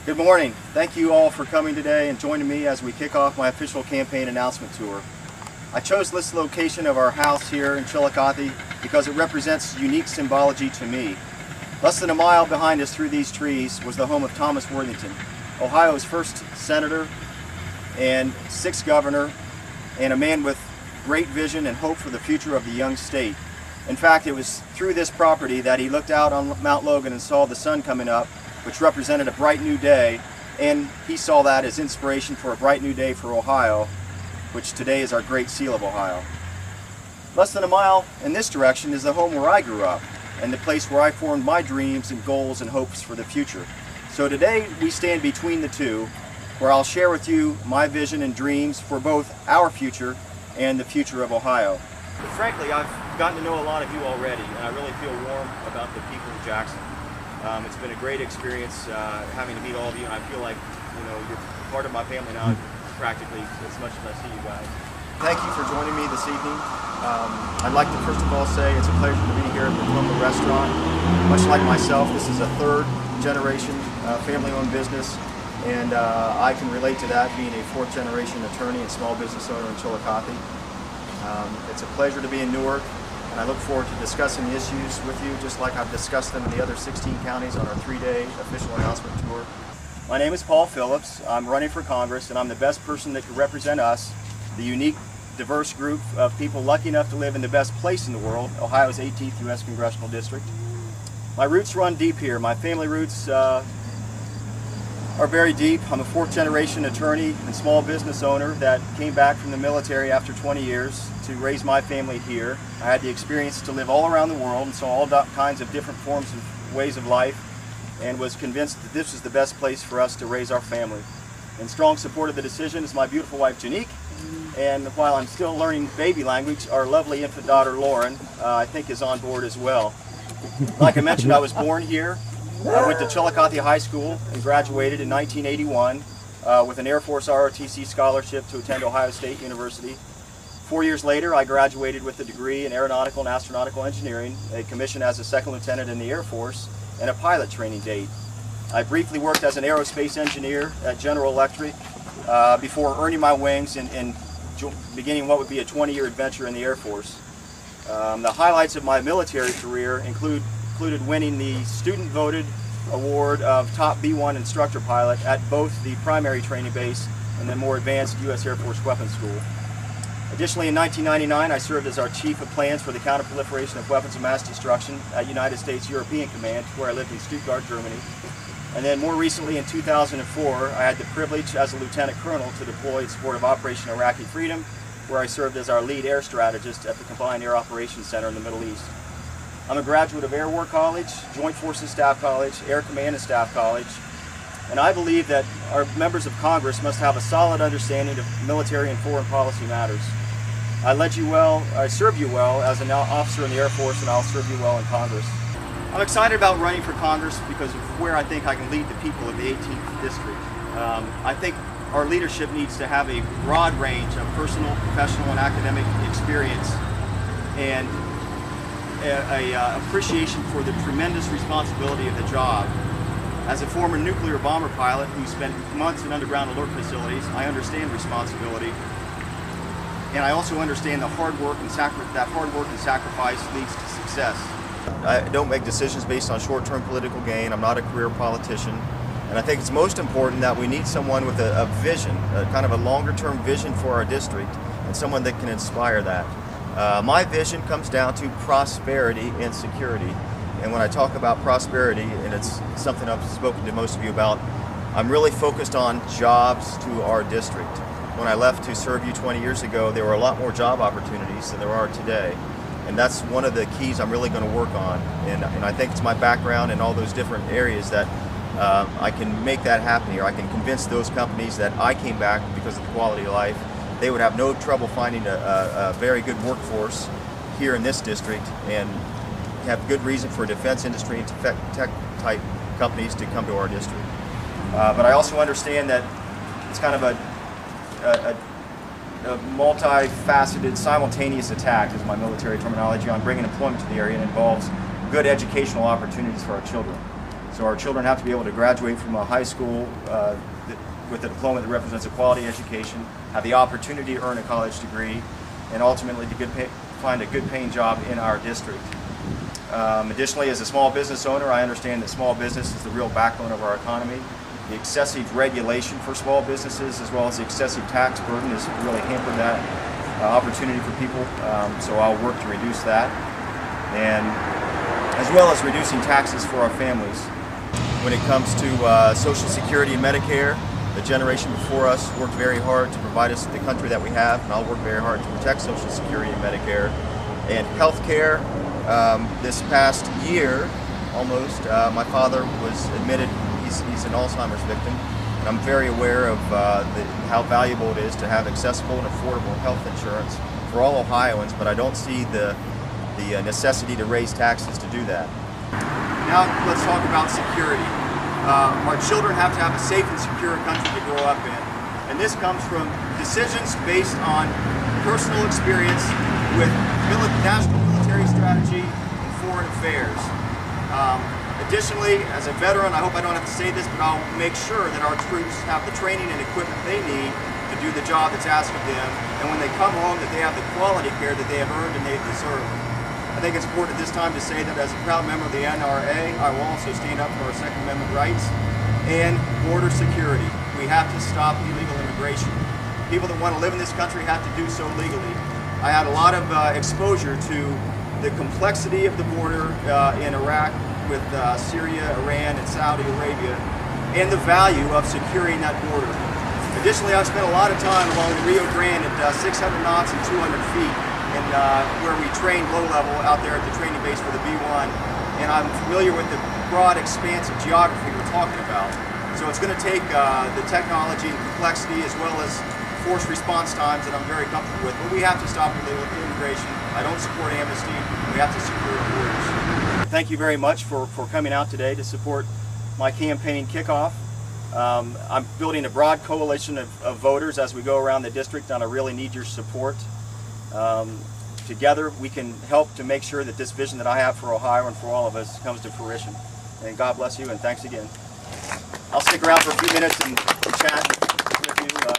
Good morning. Thank you all for coming today and joining me as we kick off my official campaign announcement tour. I chose this location of our house here in Chillicothe because it represents unique symbology to me. Less than a mile behind us through these trees was the home of Thomas Worthington, Ohio's first senator and sixth governor, and a man with great vision and hope for the future of the young state. In fact, it was through this property that he looked out on Mount Logan and saw the sun coming up, which represented a bright new day, and he saw that as inspiration for a bright new day for Ohio, which today is our great seal of Ohio. Less than a mile in this direction is the home where I grew up, and the place where I formed my dreams and goals and hopes for the future. So today we stand between the two, where I'll share with you my vision and dreams for both our future and the future of Ohio. But frankly, I've gotten to know a lot of you already, and I really feel warm about the people of Jackson. It's been a great experience having to meet all of you, and I feel like you're part of my family now, practically as much as I see you guys. Thank you for joining me this evening. I'd like to first of all say it's a pleasure to be here at the Phillips restaurant. Much like myself, this is a third generation family-owned business, and I can relate to that, being a fourth generation attorney and small business owner in Chillicothe. It's a pleasure to be in Newark, and I look forward to discussing the issues with you just like I've discussed them in the other 16 counties on our 3-day official announcement tour. My name is Paul Phillips. I'm running for Congress, and I'm the best person that could represent us, the unique, diverse group of people lucky enough to live in the best place in the world, Ohio's 18th U.S. Congressional District. My roots run deep here. My family roots are very deep. I'm a fourth generation attorney and small business owner that came back from the military after 20 years to raise my family here. I had the experience to live all around the world and saw all kinds of different forms of ways of life, and was convinced that this was the best place for us to raise our family. In strong support of the decision is my beautiful wife Janique, and while I'm still learning baby language, our lovely infant daughter Lauren I think is on board as well. Like I mentioned, I was born here. I went to Chillicothe High School and graduated in 1981 with an Air Force ROTC scholarship to attend Ohio State University. 4 years later, I graduated with a degree in aeronautical and astronautical engineering, a commission as a second lieutenant in the Air Force, and a pilot training date. I briefly worked as an aerospace engineer at General Electric before earning my wings and beginning what would be a 20-year adventure in the Air Force. The highlights of my military career included winning the student-voted award of top B-1 instructor pilot at both the primary training base and the more advanced U.S. Air Force Weapons School. Additionally, in 1999, I served as our Chief of Plans for the Counterproliferation of Weapons of Mass Destruction at United States European Command, where I lived in Stuttgart, Germany. And then more recently, in 2004, I had the privilege as a Lieutenant Colonel to deploy in support of Operation Iraqi Freedom, where I served as our lead air strategist at the Combined Air Operations Center in the Middle East. I'm a graduate of Air War College, Joint Forces Staff College, Air Command and Staff College, and I believe that our members of Congress must have a solid understanding of military and foreign policy matters. I served you well as an officer in the Air Force, and I'll serve you well in Congress. I'm excited about running for Congress because of where I think I can lead the people of the 18th District. I think our leadership needs to have a broad range of personal, professional, and academic experience, and an appreciation for the tremendous responsibility of the job. As a former nuclear bomber pilot who spent months in underground alert facilities, I understand responsibility, and I also understand the hard work and sacrifice leads to success. I don't make decisions based on short-term political gain. I'm not a career politician, and I think it's most important that we need someone with a vision, a kind of a longer-term vision for our district, and someone that can inspire that. My vision comes down to prosperity and security. And when I talk about prosperity, and it's something I've spoken to most of you about, I'm really focused on jobs to our district. When I left to serve you 20 years ago, there were a lot more job opportunities than there are today. And that's one of the keys I'm really going to work on. And I think it's my background in all those different areas that I can make that happen here. I can convince those companies that I came back because of the quality of life. They would have no trouble finding a very good workforce here in this district, and have good reason for defense industry and tech type companies to come to our district. But I also understand that it's kind of a multifaceted, simultaneous attack, is my military terminology, on bringing employment to the area, and involves good educational opportunities for our children. So our children have to be able to graduate from a high school with a diploma that represents a quality education, have the opportunity to earn a college degree, and ultimately to find a good paying job in our district. Additionally, as a small business owner, I understand that small business is the real backbone of our economy. The excessive regulation for small businesses as well as the excessive tax burden has really hampered that opportunity for people, so I'll work to reduce that, and as well as reducing taxes for our families. When it comes to Social Security and Medicare, the generation before us worked very hard to provide us the country that we have, and I'll work very hard to protect Social Security and Medicare. And health care, this past year, almost, my father was admitted, he's an Alzheimer's victim, and I'm very aware of how valuable it is to have accessible and affordable health insurance for all Ohioans, but I don't see the necessity to raise taxes to do that. Now let's talk about security. Our children have to have a safe and secure country to grow up in, and this comes from decisions based on personal experience with national military strategy and foreign affairs. Additionally, as a veteran, I hope I don't have to say this, but I'll make sure that our troops have the training and equipment they need to do the job that's asked of them, and when they come home that they have the quality care that they have earned and they deserve. I think it's important at this time to say that as a proud member of the NRA, I will also stand up for our Second Amendment rights and border security. We have to stop illegal immigration. People that want to live in this country have to do so legally. I had a lot of exposure to the complexity of the border in Iraq with Syria, Iran, and Saudi Arabia, and the value of securing that border. Additionally, I've spent a lot of time along the Rio Grande at 600 knots and 200 feet, and where we train low level out there at the training base for the B-1, and I'm familiar with the broad expanse of geography we're talking about. So it's going to take the technology and complexity as well as force response times that I'm very comfortable with, but we have to stop illegal immigration. I don't support amnesty. We have to secure our borders. Thank you very much for coming out today to support my campaign kickoff. I'm building a broad coalition of voters as we go around the district, and I really need your support. Together we can help to make sure that this vision that I have for Ohio and for all of us comes to fruition. And God bless you, and thanks again. I'll stick around for a few minutes and chat with you.